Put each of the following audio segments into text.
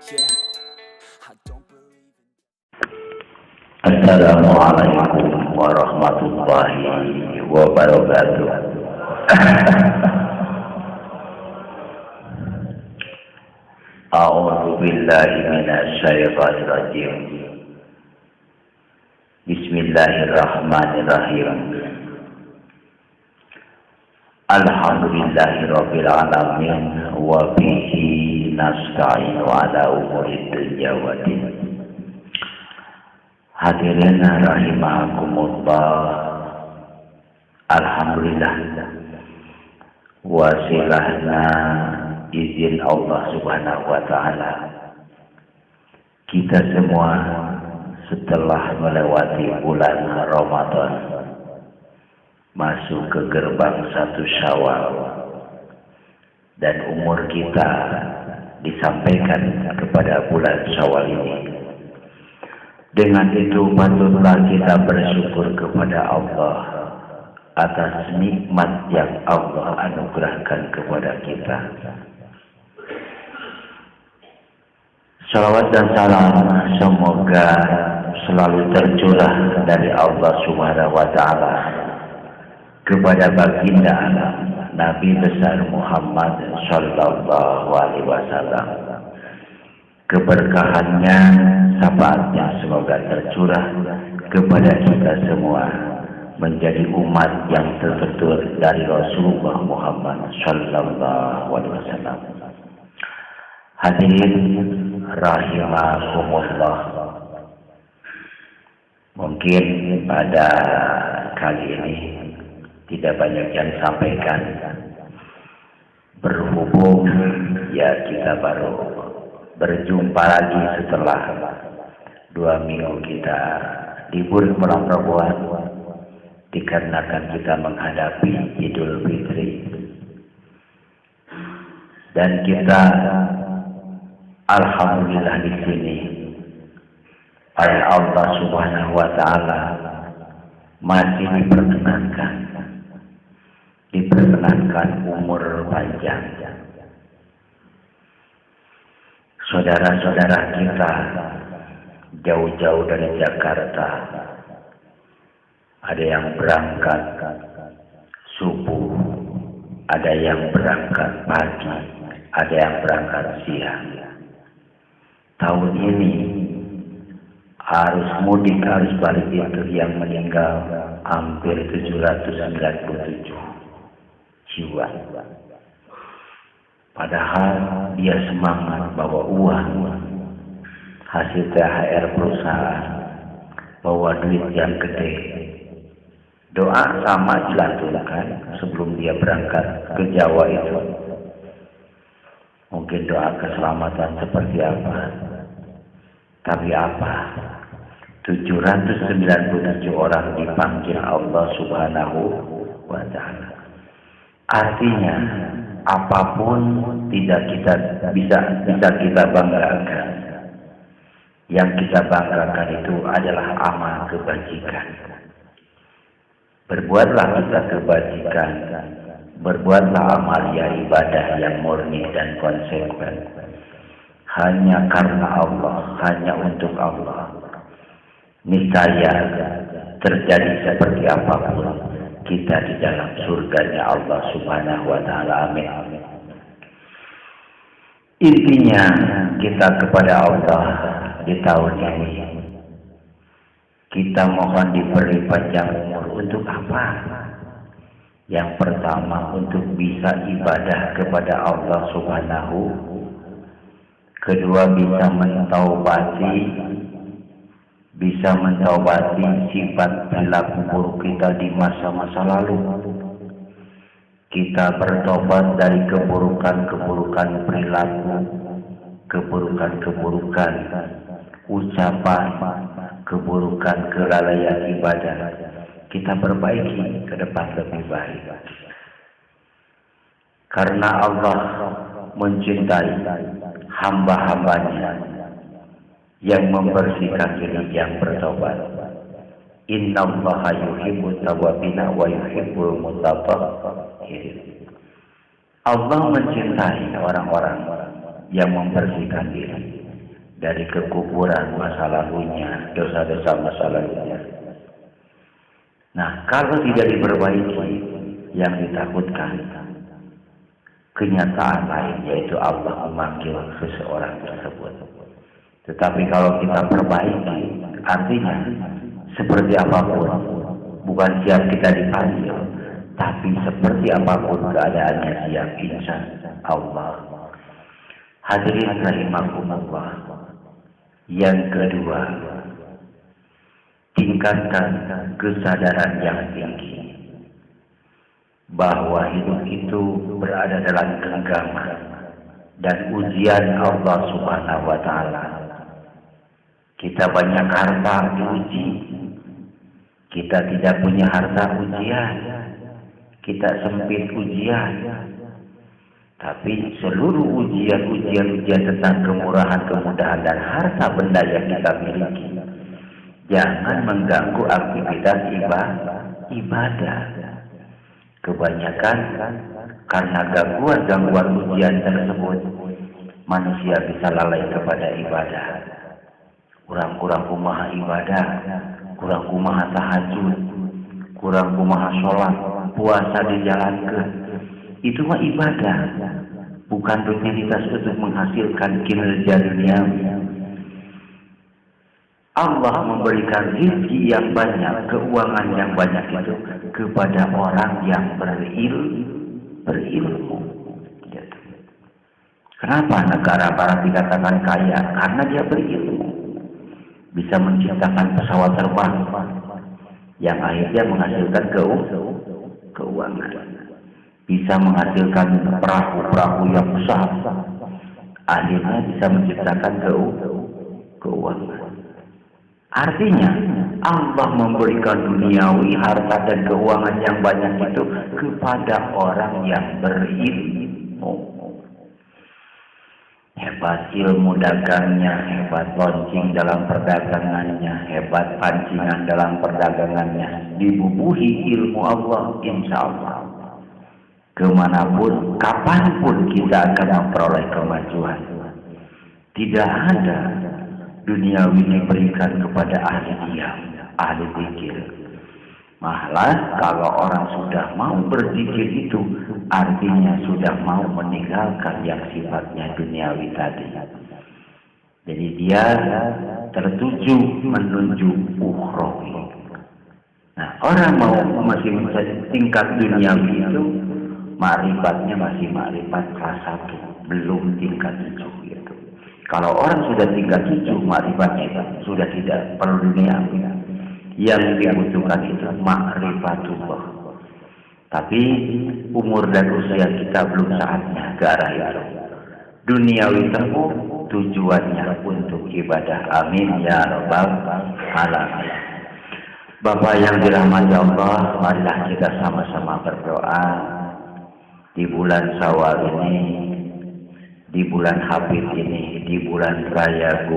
Assalamualaikum warahmatullahi wabarakatuh. A'udzu billahi minasy syaithanir rajim. Bismillahirrahmanirrahim. Alhamdulillahirabbil alamin wa bihi nasta'inu ala umuri dunya waddin. Hadirin rahimakumullah. Alhamdulillah, wasilahna izin Allah Subhanahu wa ta'ala, kita semua setelah melewati bulan Ramadan masuk ke gerbang 1 Syawal, dan umur kita disampaikan kepada bulan Syawal ini. Dengan itu patutlah kita bersyukur kepada Allah atas nikmat yang Allah anugerahkan kepada kita. Salawat dan salam semoga selalu tercurah dari Allah Subhanahu wa ta'ala kepada baginda Nabi besar Muhammad sallallahu alaihi wasallam. Keberkahannya, syafaatnya semoga tercurah kepada kita semua, menjadi umat yang terbetul dari Rasulullah Muhammad sallallahu alaihi wasallam. Hadirin rahimakumullah. Mungkin pada kali ini tidak banyak yang sampaikan, berhubung ya kita baru berjumpa lagi setelah 2 minggu kita libur Ramadan dikarenakan kita menghadapi Idul Fitri, dan kita alhamdulillah di sini oleh Allah Subhanahu wa ta'ala masih diperkenankan umur panjang. Saudara-saudara kita jauh-jauh dari Jakarta, ada yang berangkat subuh, ada yang berangkat pagi, ada yang berangkat siang. Tahun ini arus mudik, arus balik itu yang meninggal hampir 797 jiwa. Padahal dia semangat bawa uang hasil THR perusahaan, bawa duit yang gede. Doa sama dilantunkan sebelum dia berangkat ke Jawa itu. Mungkin doa keselamatan seperti apa? Tapi apa? 797 orang dipanggil Allah Subhanahu wa ta'ala. Artinya apapun tidak bisa kita banggakan. Yang kita banggakan itu adalah amal kebajikan. Berbuatlah kita kebajikan, berbuatlah amalia ibadah yang murni dan konsekuen. Hanya karena Allah, hanya untuk Allah. Niscaya terjadi seperti apapun, kita di dalam surganya Allah Subhanahu wa ta'ala. Amin. Intinya kita kepada Allah di tahun ini, kita mohon diberi panjang umur. Untuk apa? Yang pertama, untuk bisa ibadah kepada Allah Subhanahu. Kedua, bisa mentaubati sifat perilaku buruk kita di masa-masa lalu. Kita bertobat dari keburukan-keburukan perilaku, keburukan-keburukan ucapan, keburukan kelalaian ibadah. Kita perbaiki ke depan lebih baik. Karena Allah mencintai hamba-hambanya yang membersihkan diri, yang bertobat. Innallaha yuhibbut tawwabina wa yuhibbul mutatahhirin. Allah mencintai orang-orang yang membersihkan diri, dari kekufuran masa lalunya, dosa-dosa masa lalunya. Nah, kalau tidak diperbaiki, yang ditakutkan kenyataan lain, yaitu Allah memanggil seseorang tersebut. Tetapi kalau kita perbaiki, artinya seperti apapun, bukan siap kita dipanggil, tapi seperti apapun keadaannya siap, insya Allah. Hadirin rahimakumullah. Yang kedua, tingkatkan kesadaran yang tinggi bahwa hidup itu berada dalam genggaman dan ujian Allah Subhanahu wa Ta'ala. Kita banyak harta diuji, kita tidak punya harta ujian, kita sempit ujian. Tapi seluruh ujian tentang kemurahan, kemudahan dan harta benda yang kita miliki jangan mengganggu aktivitas ibadah. Kebanyakan karena gangguan ujian tersebut, manusia bisa lalai kepada ibadah. Kurang kumaha ibadah, kurang kumaha tahajud, kurang kumaha sholat, puasa dijalankan. Itu mah ibadah, bukan rutinitas untuk menghasilkan kinerja duniawi. Allah memberikan rezeki yang banyak, keuangan yang banyak itu kepada orang yang berilmu. Kenapa negara barat dikatakan kaya? Karena dia berilmu. Bisa menciptakan pesawat terbang yang akhirnya menghasilkan keuangan. Bisa menghasilkan perahu-perahu yang besar, akhirnya bisa menciptakan keuangan. Artinya Allah memberikan duniawi, harta dan keuangan yang banyak itu kepada orang yang berilmu. Hebat ilmu dagangnya, hebat launching dalam perdagangannya, hebat pancingan dalam perdagangannya, dibubuhi ilmu Allah, insya Allah. Kemanapun, kapanpun kita akan memperoleh kemajuan. Tidak ada duniawi diberikan kepada ahli diam, ahli zikir. Malah kalau orang sudah mau berzikir itu, artinya sudah mau meninggalkan yang sifatnya duniawi tadi. Jadi dia tertuju menuju ukhrawi. Nah, orang mau masih tingkat duniawi itu, ma'rifatnya masih ma'rifat kelas 1, belum tingkat 7 gitu. Kalau orang sudah tingkat 7, ma'rifatnya itu sudah tidak perlu duniawi. Yang dibutuhkan itu ma'rifatullah. Tapi umur dan usia kita belum saatnya ke arah itu. Duniawi tempuh tujuannya untuk ibadah. Amin ya rabbal alamin. Bapak yang dirahmati Allah, marilah kita sama-sama berdoa di bulan Syawal ini, di bulan Habib ini, di bulan Raya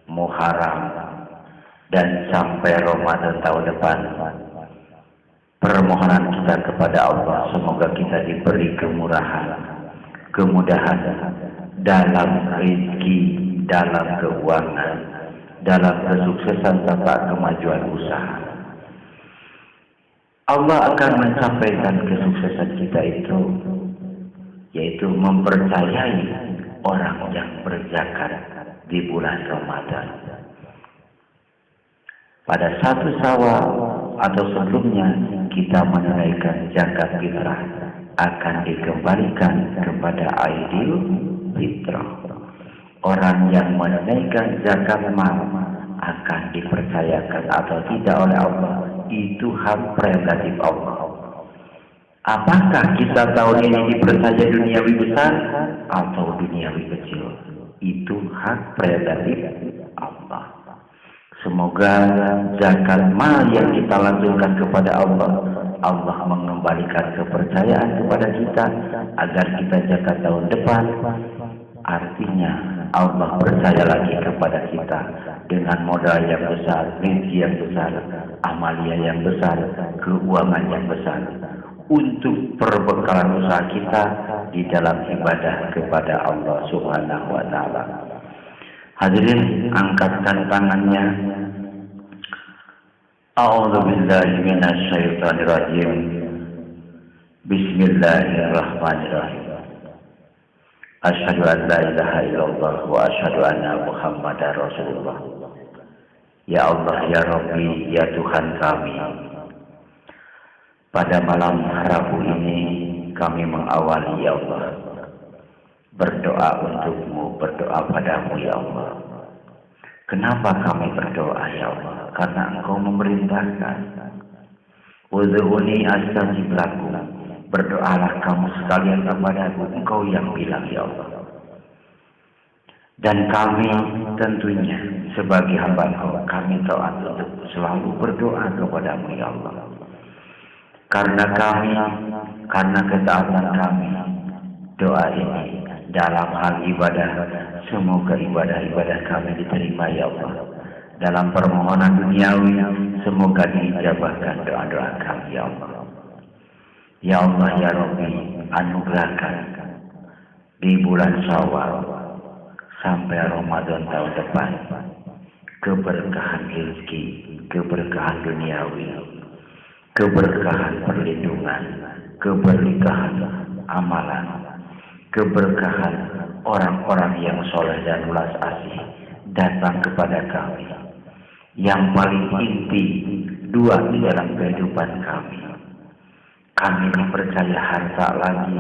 Muharram, dan sampai Ramadan tahun depan. Permohonan kita kepada Allah, semoga kita diberi kemurahan, kemudahan dalam rezeki, dalam keuangan, dalam kesuksesan serta kemajuan usaha. Allah akan mencapai kesuksesan kita itu, yaitu mempercayai orang yang berzakat di bulan Ramadan. Pada 1 Syawal atau sebelumnya kita menunaikan zakat fitrah, akan dikembalikan kepada aidil fitrah. Orang yang menunaikan zakat mal akan dipercayakan atau tidak oleh Allah, itu hak prerogatif Allah. Apakah kita tahun ini dipercaya duniawi besar atau duniawi kecil? Itu hak prerogatif Allah. Semoga zakat mal yang kita langsungkan kepada Allah, Allah mengembalikan kepercayaan kepada kita agar kita zakat tahun depan. Artinya Allah percaya lagi kepada kita dengan modal yang besar, rezeki yang besar, amalia yang besar, keuangan yang besar untuk perbekalan usaha kita di dalam ibadah kepada Allah Subhanahu wa Ta'ala. Hadirin, angkatkan tangannya. A'udzubillahi minasyaitonirrajim. Bismillahirrahmanirrahim. Asyhadu an la ilaha illallah wa asyhadu anna Muhammadar Rasulullah. Ya Allah, ya Rabbi, ya Tuhan kami, pada malam Rabu ini kami mengawali, ya Allah, berdoa untukmu, berdoa padamu, ya Allah. Kenapa kami berdoa, ya Allah? Karena Engkau memerintahkan. Ud'uni astajib lakum. Berdoalah kamu sekalian kepadaku. Engkau yang bilang, ya Allah. Dan kami tentunya sebagai hamba-Mu, kami taat untuk selalu berdoa kepadamu, ya Allah. Karena ketaatan kami, doa ini dalam hal ibadah, semoga ibadah-ibadah kami diterima, ya Allah. Dalam permohonan duniawi, semoga diijabahkan doa-doa kami, ya Allah. Ya Allah, ya Rabbi, anugerahkan di bulan Syawal sampai Ramadan tahun depan keberkahan rezeki, keberkahan duniawi, keberkahan perlindungan, keberkahan amalan, keberkahan orang-orang yang soleh dan ulas asih datang kepada kami. Yang paling inti dua di dalam kehidupan kami. Kami dipercaya harta lagi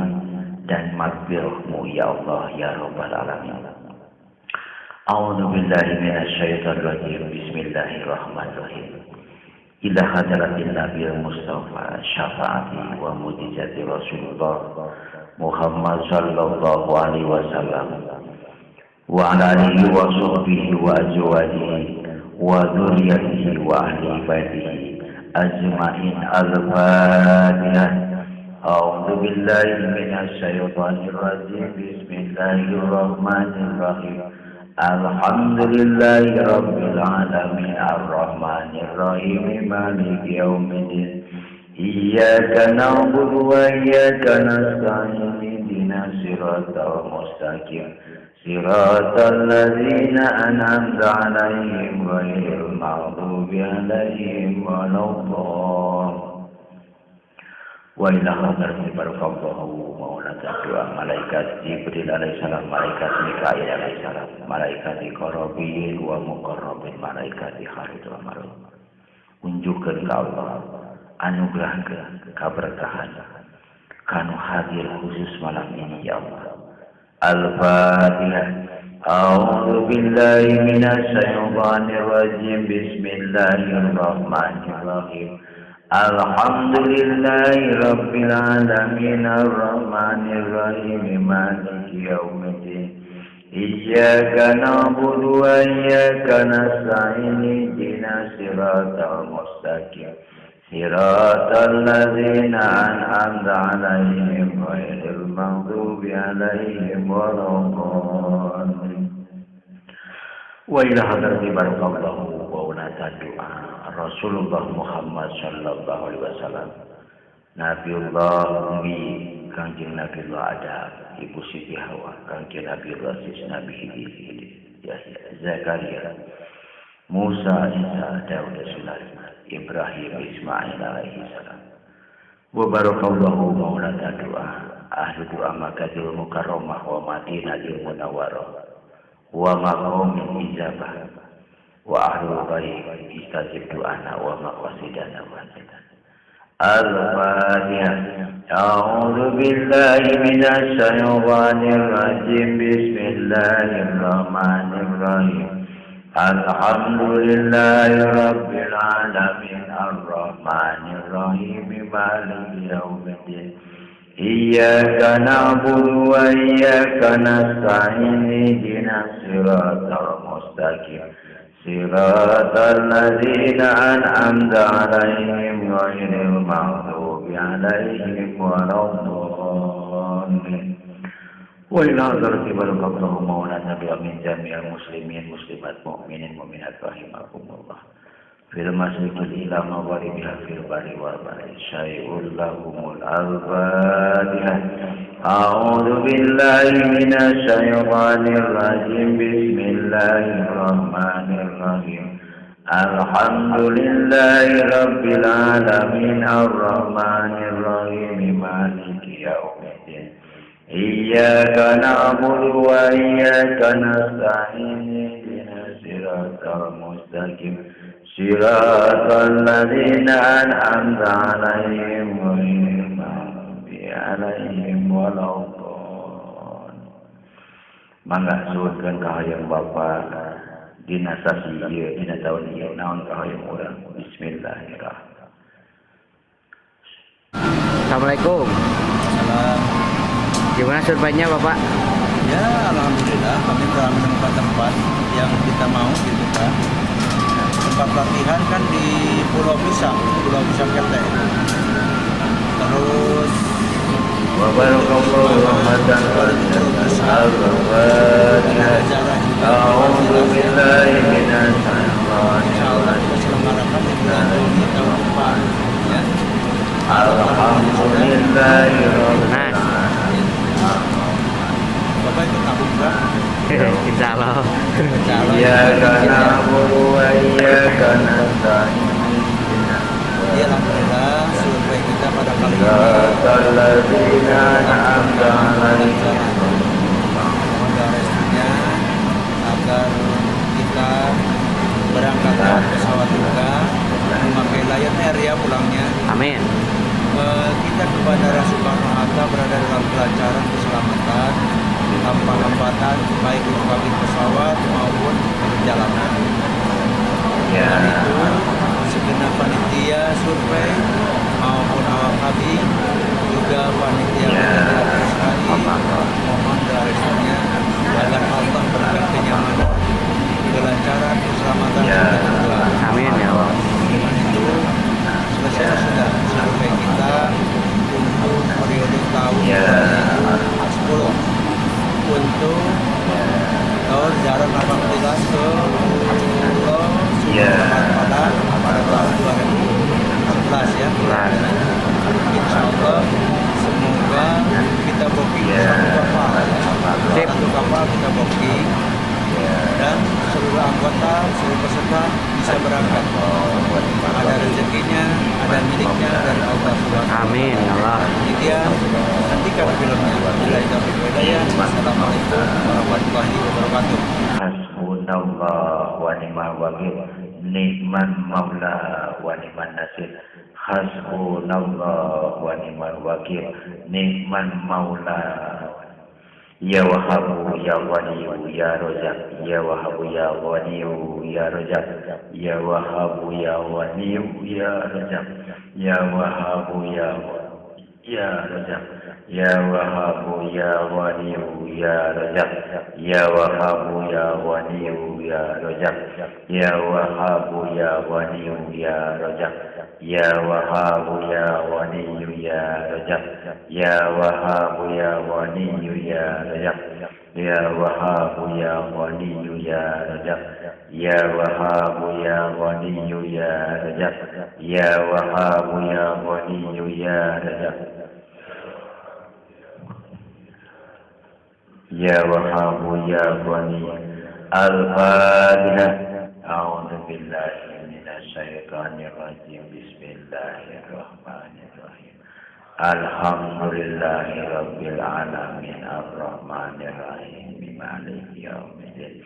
dan maghfirah-Mu, ya Allah, ya Rabbal Alamin. A'udzubillahi minasyaitonirrajim. Bismillahirrahmanirrahim. Ila hadratin Nabil Mustafa syafaati wa mujizati Rasulullah Muhammad sallallahu alaihi wasallam wa ala alihi wa sahbihi wa azwajihi wa dzurriyyatihi wa ahli baitihi ajma'in. Al-Fatihah. A'udzu billahi minasy syaithanir rajim. Bismillahirrahmanirrahim. Alhamdulillahi rabbil alamin arrahmanir rahim maliki yaumiddin. Iyyaka na'budu wa iyyaka nasta'in ihdinas siratal mustaqim siratal ladzina an'amta 'alaihim ghairil maghdubi 'alaihim waladdallin. Wa ila hadrati barakallahu maulana doa malaikat Jibril alaihissalam, malaikat Mikail alaihissalam, malaikat qarabin wa muqarrabin, malaikat Harith wa Maruf. Unjukkeun ka Allah, anugerahkeun keberkahan kanu hadir khusus malam ini, ya Allah. Al-Fatihah. A'udzu billahi minasy syaithanir rajim. Bismillahirrahmanirrahim. Alhamdulillahi rabbil alamin arrahmanir rahim maliki yaumiddin. Iyyaka na'budu wa iyyaka nasta'in ihdinas siratal mustaqim siratal ladzina an'amta 'alaihim ghairil maghdubi 'alaihim waladdallin. Wa ila hadrati barakallahu wa ulata doa Rasulullah Muhammad sallallahu alaihi wasallam, Nabiullah Ummi, Kanjeng Nabiullah Adam, Ibu Siti Hawa, Kanjeng Nabiullah Sis Nabi Yahya, Zakaria, Musa, Isa, Daud, Sulaiman, Ibrahim, Ismail alaihi salam. Wa barakallahu maulana doa ahli doa Makkahul Mukarramah wa Madinatul Munawwarah wa maqamil ijabah wa ahlul baik istajib doana wa maqasidana wa Al-Fatihah. A'udzu billahi minasy syaithanir rajim. Bismillahirrahmanirrahim. Alhamdulillahi rabbil alamin arrahmanir rahim maliki yaumiddin. Iyyaka na'budu wa iyyaka nasta'in ihdinas siratal mustaqim siratal ladzina an'amta 'alaihim ghairil maghdubi 'alaihim waladdallin. Wa ila hadrati barakallahu maulana bi amin jami'al muslimin muslimat mu'minin mu'minat rahimakumullah. fil masjidil ila magharibiha fil bari wal bahri syai'ul lahumul al-fatihah. A'udzu billahi minasy syaithanir rajim. Bismillahirrahmanirrahim. Alhamdulillahi rabbil alamin arrahmanir rahim maliki yaumiddin. Iyyaka na'budu wa iyyaka nasta'in ihdinas siratal mustaqim siratal ladzina an'amta 'alaihim ghairil maghdubi 'alaihim waladdallin. Mangga suwun kahayang Bapa dina sasi ieu dina taun ieu naon kahayang urang. Bismillahirrahmanirrahim. Assalamualaikum. Salam. Gimana surveinya Bapak? Ya, alhamdulillah kami telah menemukan tempat yang kita mau gitu kan. Tempat latihan kan di Pulau Pisang Kete. Terus Wa barakallahu rahmatan wa barakatuh. A'udzu billahi minasy syaithanir rajim. diselenggarakan di bulan Juni tahun depan. Ya. Alhamdulillahi rabbil Nah, Bapak ikut tabung kan? insya Allah. Iyyaka na'budu wa iyyaka nasta'in. Ya, alhamdulillah survei kita pada kali ini Siratal ladzina an'amta 'alaihim. mohon doa restunya agar kita berangkatkan pesawat juga memakai Lion Air ya pulangnya. Amin. Kita ke Bandara Soekarno-Hatta berada dalam kelancaran keselamatan tanpa hambatan baik di kabin pesawat maupun perjalanan. Ya, Dan itu segenap panitia survei maupun awak kabin juga panitia mohon doa restunya agar Allah berikan kenyamanan, kelancaran, keselamatan kita berdua. Amin ya Allah. Dengan itu selesai sudah survei kita untuk periode tahun 2010 untuk tahun jarak 18 ke Pulau Padang pada tahun 2014 ya. Insya Allah semoga kita booking satu kapal kita booking dan seluruh anggota, seluruh peserta bisa berangkat. Ada rezekinya, ada miliknya dari Allah Subhanahu. Amin ya Allah. Demikian, nantikan filmnya. Wabillahi taufiq wal hidayah. Wassalamualaikum warahmatullahi wabarakatuh. hasbunallah wa ni'mal wakil. Ni'man maula wa ni'man nasir. Hasbunallah wa ni'mal wakil. Ni'man maula. Ya Wahabu ya Waliyu ya Rojak, ya Wahabu ya Waliyu ya Rojak, ya Wahabu ya Waliyu ya Rojak, ya Wahabu ya Rojak, ya Wahabu ya Waliyu ya Rojak, ya Wahabu ya Waliyu ya Rojak, ya Wahabu ya Waliyu ya Rojak, ya Wahabu ya Waliyu ya Rojak, ya Wahabu ya Waliyu ya Rojak, ya Wahabu ya Waliyu ya Rojak, ya Wahabu ya Waliyu ya Rojak, ya Wahabu ya Waliyu ya Rojak, ya Wahabu ya Waliyu. Al-Fatihah. A'udzu billahi minasy syaithanir rajim. Bismillahirrahmanirrahim. Alhamdulillahi rabbil alamin arrahmanir rahim maliki yaumiddin.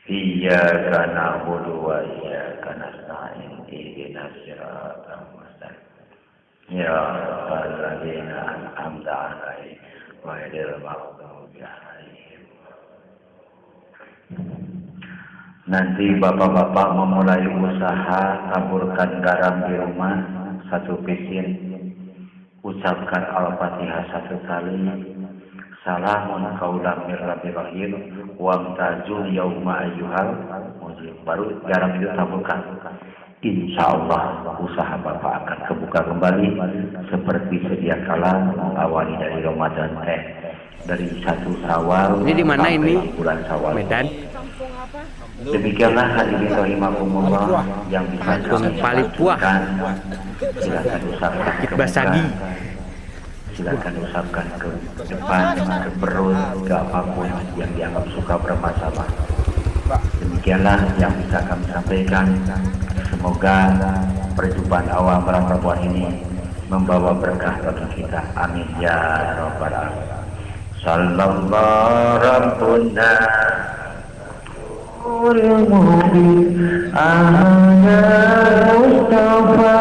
Iyyaka na'budu wa iyyaka nasta'in ihdinas siratal mustaqim. Ya alladzina an'amta 'alaihim ghairil maghdubi 'alaihim. Nanti bapak-bapak memulai usaha taburkan garam di rumah 1 pisin. Ucapkan Al-Fatihah 1 kali. Salamun qaulam mir rabbir rahim wamtazul yauma ayyuhal mujrim. Baru garam itu taburkan. Insya Allah usaha bapak akan kebuka kembali seperti sedia kala mengawali dari Ramadan dari 1 Syawal. Ini di mana ini? Bulan Syawal. Medan. Kampung apa? Demikianlah hadirin rahimakumullah yang bisa kami paling puah. sampaikan. Silakan usapkan ke Basagi. muka, silakan usapkan ke depan, ke perut, ke apapun yang dianggap suka bermasalah. Demikianlah yang bisa kami sampaikan. Semoga perjumpaan awal Ramadan ini membawa berkah bagi kita. Amin ya rabbal alamin. Sallallahu rabbuna Mustafa